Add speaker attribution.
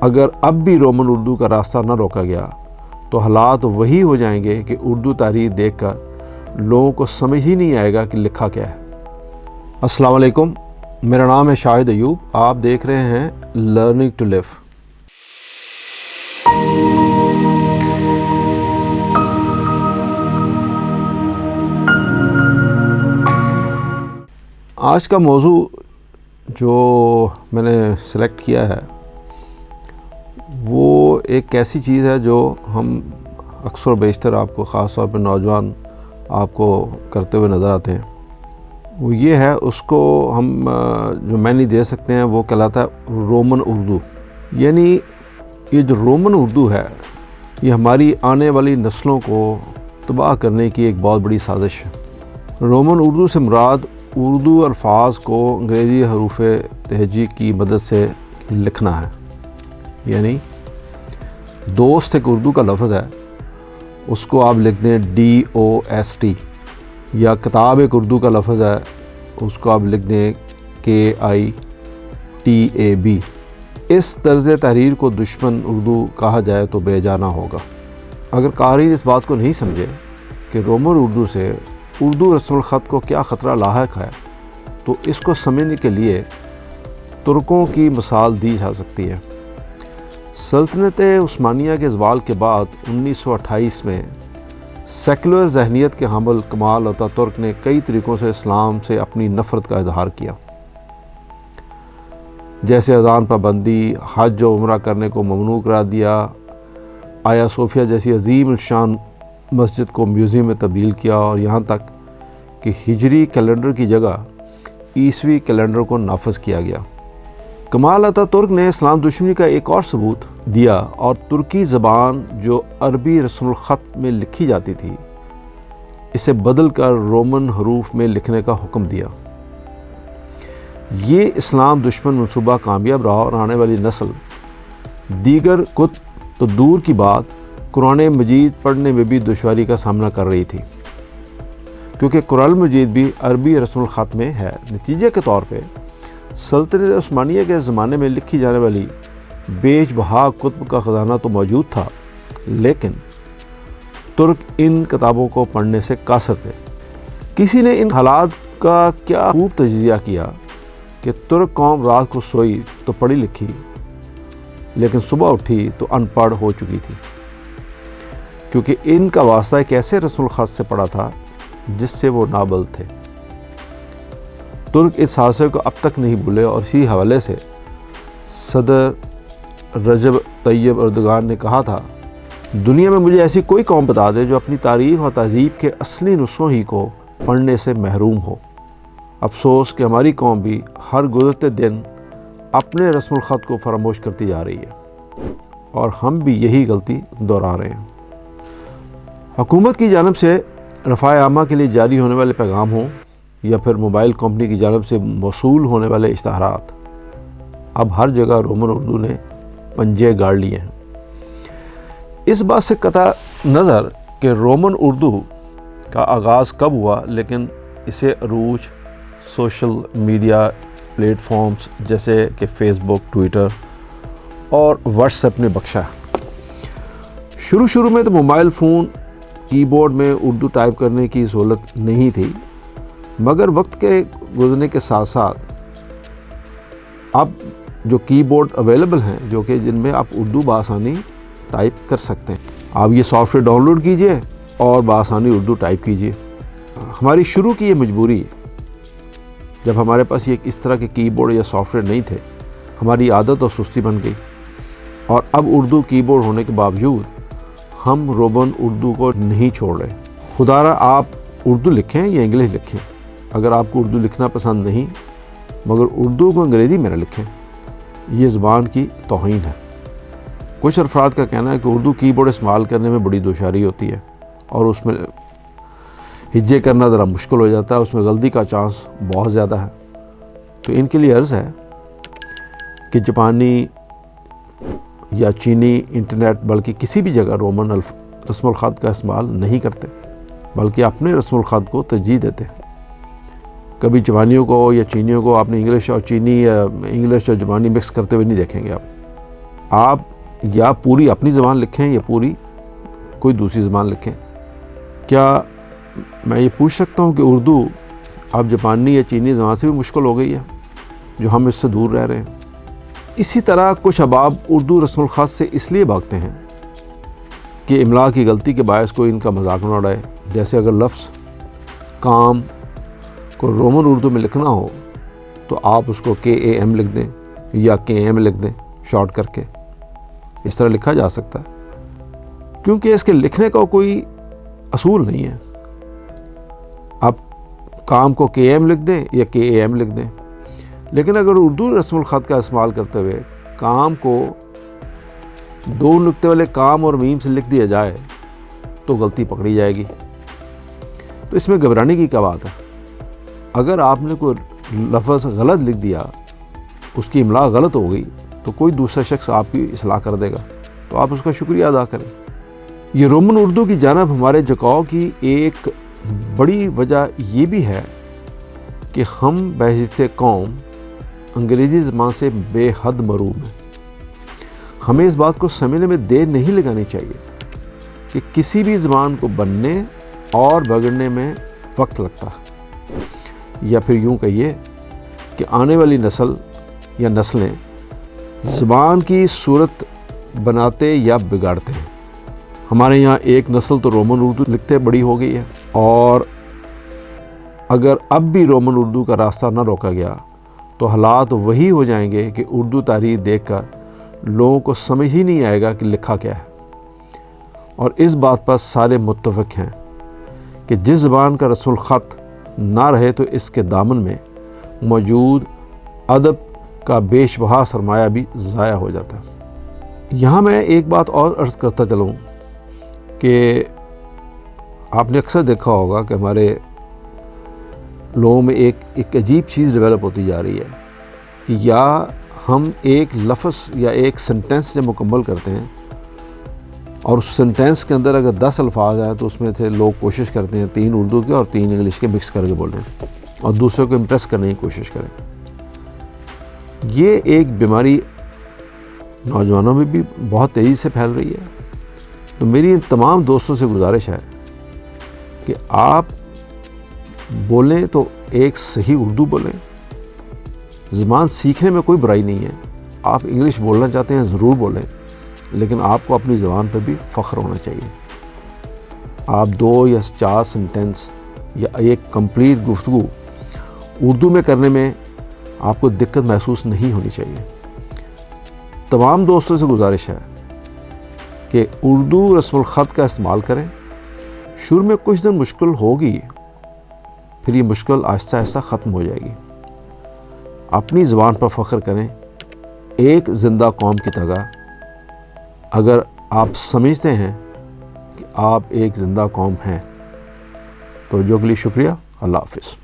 Speaker 1: اگر اب بھی رومن اردو کا راستہ نہ روکا گیا تو حالات وہی ہو جائیں گے کہ اردو تحریر دیکھ کر لوگوں کو سمجھ ہی نہیں آئے گا کہ لکھا کیا ہے۔ السلام علیکم، میرا نام ہے شاہد ایوب، آپ دیکھ رہے ہیں لرننگ ٹو لیو۔ آج کا موضوع جو میں نے سلیکٹ کیا ہے وہ ایک ایسی چیز ہے جو ہم اکثر و بیشتر آپ کو، خاص طور پہ نوجوان آپ کو کرتے ہوئے نظر آتے ہیں۔ وہ یہ ہے، اس کو ہم جو معنی دے سکتے ہیں وہ کہلاتا ہے رومن اردو۔ یعنی یہ جو رومن اردو ہے یہ ہماری آنے والی نسلوں کو تباہ کرنے کی ایک بہت بڑی سازش ہے۔ رومن اردو سے مراد اردو الفاظ کو انگریزی حروف تہجی کی مدد سے لکھنا ہے۔ یعنی دوست ایک اردو کا لفظ ہے، اس کو آپ لکھ دیں DOST، یا کتاب ایک اردو کا لفظ ہے، اس کو آپ لکھ دیں KITAB۔ اس طرز تحریر کو دشمن اردو کہا جائے تو بے جانا ہوگا۔ اگر قارئین اس بات کو نہیں سمجھے کہ رومن اردو سے اردو رسم الخط کو کیا خطرہ لاحق ہے، تو اس کو سمجھنے کے لیے ترکوں کی مثال دی جا سکتی ہے۔ سلطنت عثمانیہ کے زوال کے بعد 1928 میں سیکولر ذہنیت کے حامل کمال اتاترک نے کئی طریقوں سے اسلام سے اپنی نفرت کا اظہار کیا، جیسے اذان پابندی، حج و عمرہ کرنے کو ممنوع قرار دیا، آیا صوفیہ جیسی عظیم الشان مسجد کو میوزیم میں تبدیل کیا، اور یہاں تک کہ ہجری کیلنڈر کی جگہ عیسوی کیلنڈر کو نافذ کیا گیا۔ کمال اتاترک نے اسلام دشمنی کا ایک اور ثبوت دیا اور ترکی زبان جو عربی رسم الخط میں لکھی جاتی تھی اسے بدل کر رومن حروف میں لکھنے کا حکم دیا۔ یہ اسلام دشمن منصوبہ کامیاب رہا اور آنے والی نسل دیگر کتب تو دور کی بات قرآن مجید پڑھنے میں بھی دشواری کا سامنا کر رہی تھی، کیونکہ قرآن مجید بھی عربی رسم الخط میں ہے۔ نتیجے کے طور پہ سلطنت عثمانیہ کے زمانے میں لکھی جانے والی بیش بہا کتب کا خزانہ تو موجود تھا، لیکن ترک ان کتابوں کو پڑھنے سے قاصر تھے۔ کسی نے ان حالات کا کیا خوب تجزیہ کیا کہ ترک قوم رات کو سوئی تو پڑھی لکھی، لیکن صبح اٹھی تو ان پڑھ ہو چکی تھی، کیونکہ ان کا واسطہ ایک ایسے رسم الخط سے پڑا تھا جس سے وہ نابلد تھے۔ ترک اس حادثے کو اب تک نہیں بھولے، اور اسی حوالے سے صدر رجب طیب اردگان نے کہا تھا، دنیا میں مجھے ایسی کوئی قوم بتا دے جو اپنی تاریخ اور تہذیب کے اصلی نسخوں ہی کو پڑھنے سے محروم ہو۔ افسوس کہ ہماری قوم بھی ہر گزرتے دن اپنے رسم الخط کو فراموش کرتی جا رہی ہے، اور ہم بھی یہی غلطی دہرا رہے ہیں۔ حکومت کی جانب سے رفاہ عامہ کے لیے جاری ہونے والے پیغام ہوں یا پھر موبائل کمپنی کی جانب سے موصول ہونے والے اشتہارات، اب ہر جگہ رومن اردو نے پنجے گاڑ لیے ہیں۔ اس بات سے قطع نظر کہ رومن اردو کا آغاز کب ہوا، لیکن اسے عروج سوشل میڈیا پلیٹ فارمز جیسے کہ فیس بک، ٹویٹر اور واٹس ایپ نے بخشا۔ شروع میں تو موبائل فون کی بورڈ میں اردو ٹائپ کرنے کی سہولت نہیں تھی، مگر وقت کے گزرنے کے ساتھ ساتھ اب جو کی بورڈ اویلیبل ہیں جو کہ جن میں آپ اردو بآسانی ٹائپ کر سکتے ہیں، آپ یہ سافٹ ویئر ڈاؤن لوڈ کیجئے اور بآسانی اردو ٹائپ کیجئے۔ ہماری شروع کی یہ مجبوری ہے، جب ہمارے پاس یہ اس طرح کے کی بورڈ یا سافٹ ویئر نہیں تھے، ہماری عادت اور سستی بن گئی، اور اب اردو کی بورڈ ہونے کے باوجود ہم رومن اردو کو نہیں چھوڑ رہے۔ خدا را آپ اردو لکھیں یا انگلش لکھیں، اگر آپ کو اردو لکھنا پسند نہیں مگر اردو کو انگریزی میں نہ لکھیں، یہ زبان کی توہین ہے۔ کچھ افراد کا کہنا ہے کہ اردو کی بورڈ استعمال کرنے میں بڑی دشواری ہوتی ہے اور اس میں ہجے کرنا ذرا مشکل ہو جاتا ہے، اس میں غلطی کا چانس بہت زیادہ ہے۔ تو ان کے لیے عرض ہے کہ جاپانی یا چینی انٹرنیٹ بلکہ کسی بھی جگہ رومن رسم الخط کا استعمال نہیں کرتے، بلکہ اپنے رسم الخط کو ترجیح دیتے ہیں۔ کبھی جاپانیوں کو یا چینیوں کو آپ نے انگلش اور چینی یا انگلش اور جاپانی مکس کرتے ہوئے نہیں دیکھیں گے آپ۔ آپ یا پوری اپنی زبان لکھیں یا پوری کوئی دوسری زبان لکھیں. کیا میں یہ پوچھ سکتا ہوں کہ اردو اب جاپانی یا چینی زبان سے بھی مشکل ہو گئی ہے جو ہم اس سے دور رہ رہے ہیں؟ اسی طرح کچھ احباب اردو رسم الخط سے اس لیے بھاگتے ہیں کہ املا کی غلطی کے باعث کوئی ان کا مذاق نہ اڑائے. جیسے اگر لفظ کام کو رومن اردو میں لکھنا ہو تو آپ اس کو KAM لکھ دیں یا KM لکھ دیں شارٹ کر کے. اس طرح لکھا جا سکتا ہے کیونکہ اس کے لکھنے کا کوئی اصول نہیں ہے. آپ کام کو KM لکھ دیں یا KAM لکھ دیں. لیکن اگر اردو رسم الخط کا استعمال کرتے ہوئے کام کو دو نقطے والے کام اور میم سے لکھ دیا جائے تو غلطی پکڑی جائے گی. تو اس میں گھبرانے کی کیا بات ہے؟ اگر آپ نے کوئی لفظ غلط لکھ دیا، اس کی املا غلط ہو گئی، تو کوئی دوسرا شخص آپ کی اصلاح کر دے گا، تو آپ اس کا شکریہ ادا کریں. یہ رومن اردو کی جانب ہمارے جھکاؤ کی ایک بڑی وجہ یہ بھی ہے کہ ہم بحیثیت قوم انگریزی زبان سے بے حد محروم ہیں. ہمیں اس بات کو سمجھنے میں دیر نہیں لگانی چاہیے کہ کسی بھی زبان کو بننے اور بگڑنے میں وقت لگتا ہے، یا پھر یوں کہیے کہ آنے والی نسل یا نسلیں زبان کی صورت بناتے یا بگاڑتے ہیں. ہمارے یہاں ایک نسل تو رومن اردو لکھتے بڑی ہو گئی ہے، اور اگر اب بھی رومن اردو کا راستہ نہ روکا گیا تو حالات وہی ہو جائیں گے کہ اردو تحریر دیکھ کر لوگوں کو سمجھ ہی نہیں آئے گا کہ لکھا کیا ہے. اور اس بات پر سارے متفق ہیں کہ جس زبان کا رسم الخط نہ رہے تو اس کے دامن میں موجود ادب کا بیش بہا سرمایہ بھی ضائع ہو جاتا ہے. یہاں میں ایک بات اور عرض کرتا چلوں کہ آپ نے اکثر دیکھا ہوگا کہ ہمارے لوگوں میں ایک عجیب چیز ڈیولپ ہوتی جا رہی ہے کہ یا ہم ایک لفظ یا ایک سنٹینس جب مکمل کرتے ہیں اور اس سنٹینس کے اندر اگر 10 الفاظ ہیں تو اس میں سے لوگ کوشش کرتے ہیں 3 اردو کے اور 3 انگلش کے مکس کر کے بولیں اور دوسروں کو امپریس کرنے کی کوشش کریں. یہ ایک بیماری نوجوانوں میں بھی بہت تیزی سے پھیل رہی ہے. تو میری ان تمام دوستوں سے گزارش ہے کہ آپ بولیں تو ایک صحیح اردو بولیں. زبان سیکھنے میں کوئی برائی نہیں ہے. آپ انگلش بولنا چاہتے ہیں ضرور بولیں، لیکن آپ کو اپنی زبان پہ بھی فخر ہونا چاہیے. آپ 2 یا 4 سنٹینس یا ایک کمپلیٹ گفتگو اردو میں کرنے میں آپ کو دقت محسوس نہیں ہونی چاہیے. تمام دوستوں سے گزارش ہے کہ اردو رسم الخط کا استعمال کریں. شروع میں کچھ دن مشکل ہوگی، پھر یہ مشکل آہستہ آہستہ ختم ہو جائے گی. اپنی زبان پر فخر کریں ایک زندہ قوم کی طرح. اگر آپ سمجھتے ہیں کہ آپ ایک زندہ قوم ہیں تو جو کے لیے شکریہ. اللہ حافظ.